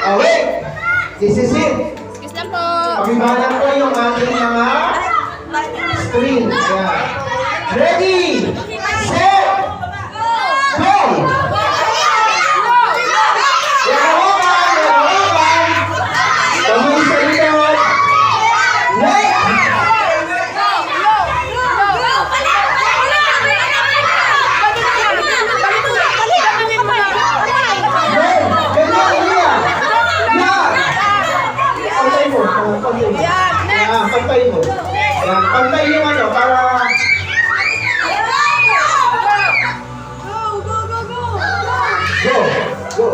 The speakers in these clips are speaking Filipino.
Oh, wait! This is it. Excuse lang po. Pakibalan ko yung ating mga screen. Ayan. Ready! Set! Go! Yahawakan! Yahawakan! Kamay sa likod. Wait! Pantay mo. Yan, pantay yung ano, para... Go! Go!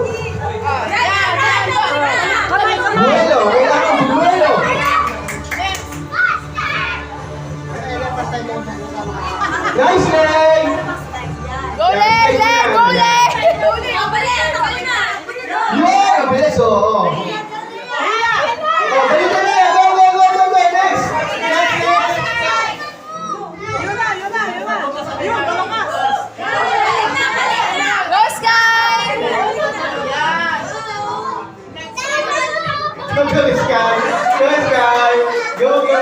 Buelo! Kailangan buelo! Nice leg! Go, Len! Len! Go, Len! Yeah! Mabilis, oo. Oh, balik ka na! Go, go, go, go, go! Next! Next, next! Go, Sky! Go, go, Sky! Go, Sky! Go, go!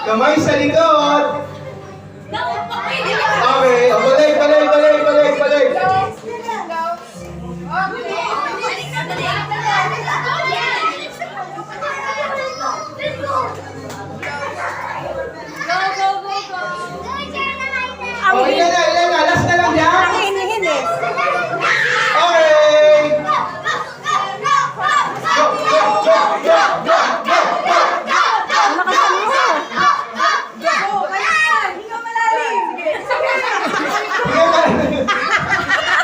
Kamay sa likod! Okay, oh, balik, balik, balik, balik, balik! Oh, ilan na, last na lang yan! Okay! Go, go, go, go, go, go, go!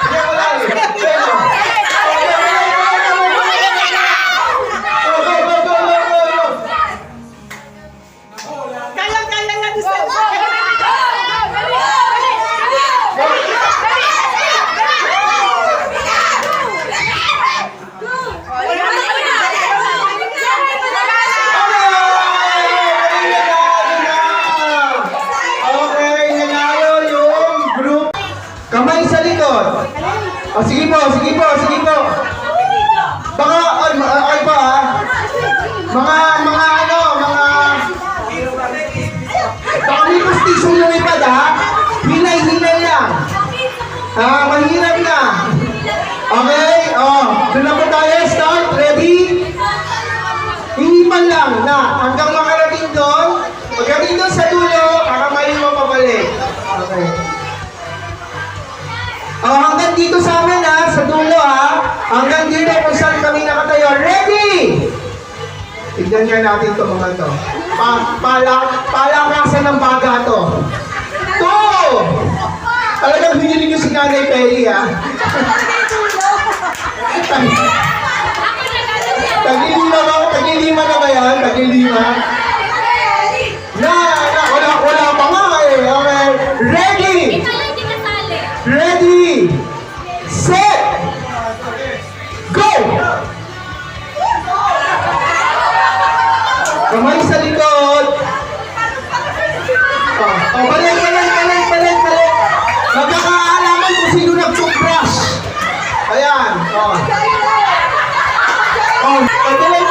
Bigyan mo lang. Bigyan mo lang. Go, go, go, go, go, go! Okay, nanalo yung group. Kamay sa likod. Oh, sige po, sige po, sige po. Baka, ay pa ha. Mga ano, baka may pastisong lumipad ha. Hinay-hinay lang. Mahirap na. Okay, oh, doon na po tayo. Start, ready? Hindi man lang na hanggang makarating doon. Pagdating doon sa dulo, kakamayin mo pabalik. Okay. Oh, hanggang dito sa amin ha, sa dulo ha. Hanggang dito kung saan kami nakatayo. Ready? Tignan nga natin ito mga to. Palakasan ng baga to. Talagang hiniling nyo si Nanay Peli ha. Tagilima na ba yan? Tagilima? Wala pa nga eh. Okay. Ready? Ready? Set! Go! Kamay sa likod. Oh, balik. Magkakaalaman kung sino nag-toothbrush. Ayan. Oh. Oh, balik.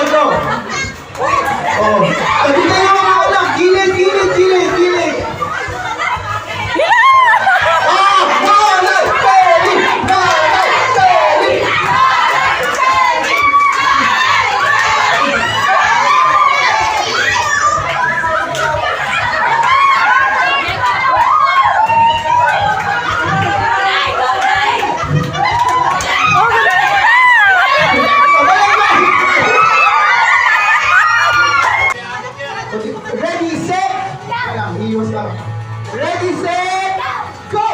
Go. Oh. Pati kayo mga anak. Gilid. Oh, Nanay Peli! Ready, set! Ready, set, go!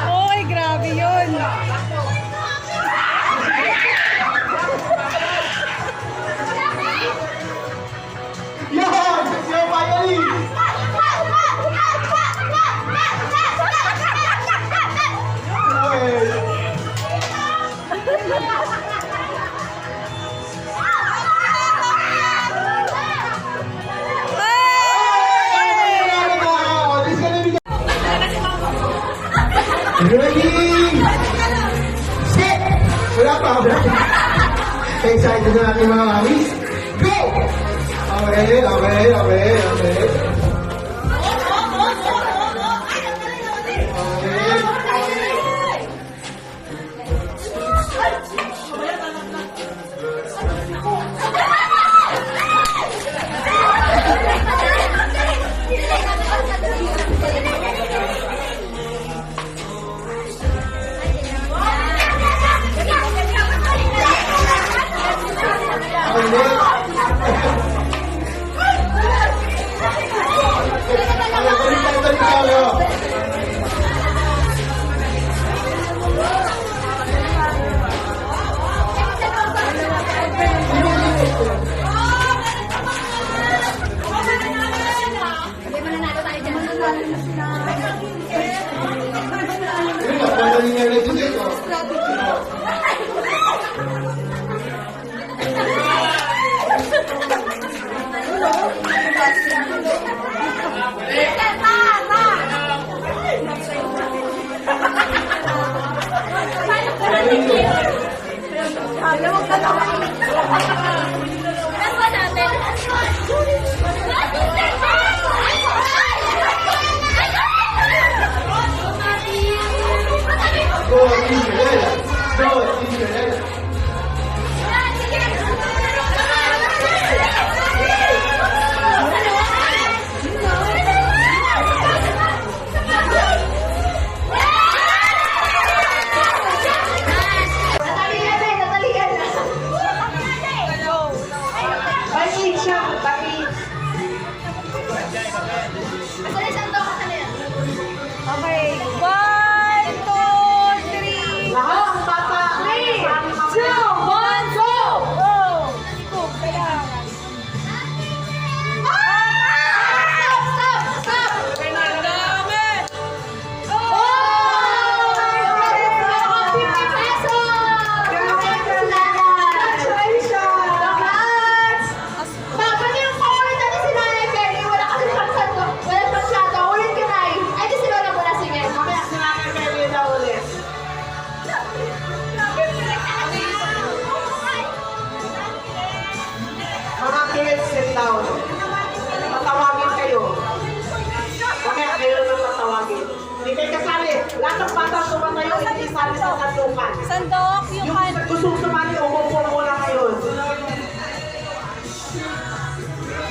Oy, grabe yun. Yan! Finally! Okay. Ready? Set! Wala pa. Excited na natin mga mamis. Go! Okay. Okay. 1, 2, 3. Lahat ang bata. 3, 2, 1, go! Go! Go! Kailangan. Stop! Dami! Oh! 50 pesos! Congratulations! Bakit yung paulit natin si Nanay Kelly? Wala kasi siyang santo. Wala siyang shadow. Ulit ka, Nay. Ay, di si Lola muna. Sige. Mamaya. Si Nanay Kelly na ulit. Mga kids, sit down. Tatawagin kayo. Mamaya kayo na tatawagin. Hindi kayo kasali. Lahat ng bata tumatayo, hindi sali sa sandukan. Sandok, yung Yung gustong sumali, umupo muna ngayon.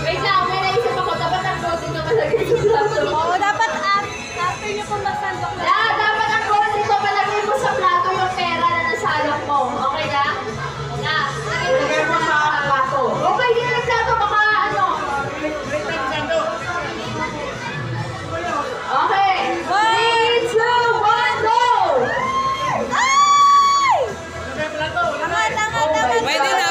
Wait lang, may naisip ako. Dapat ang closing na malagay sa plato. Oo, dapat after nyo kung masandok na. Dapat ang closing ko malagay mo sa plato yung pera na nasa alok mo. Okay na? Ilagay mo sa plato. Okay, hindi na plato. Baka ano. Okay. 3, 2, 1, go! Ay! Tama. Pwede na.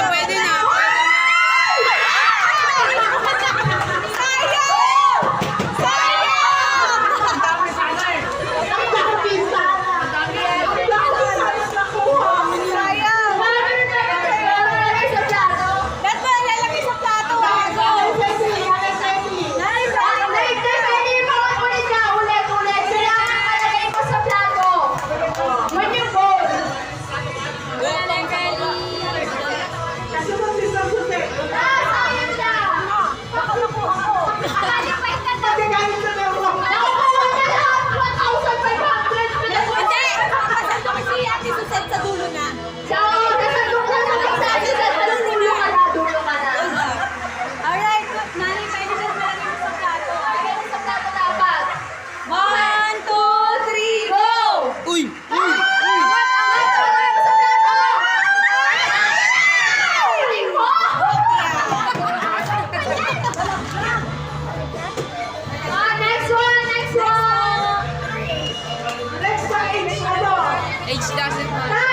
Age doesn't matter.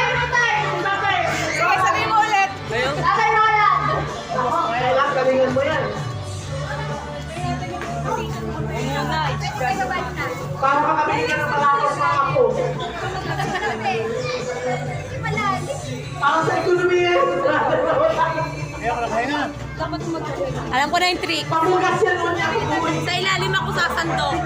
Sige, sabihin mo ulit. Ayun. Okay, Roland. Kailangan galingan mo yan. Para makabili ka ng malakas sa ako. Para sa ekonomiya. Alam ko na yung trick. Pamugas yan mo niya. Sa ilalim ako sasandok.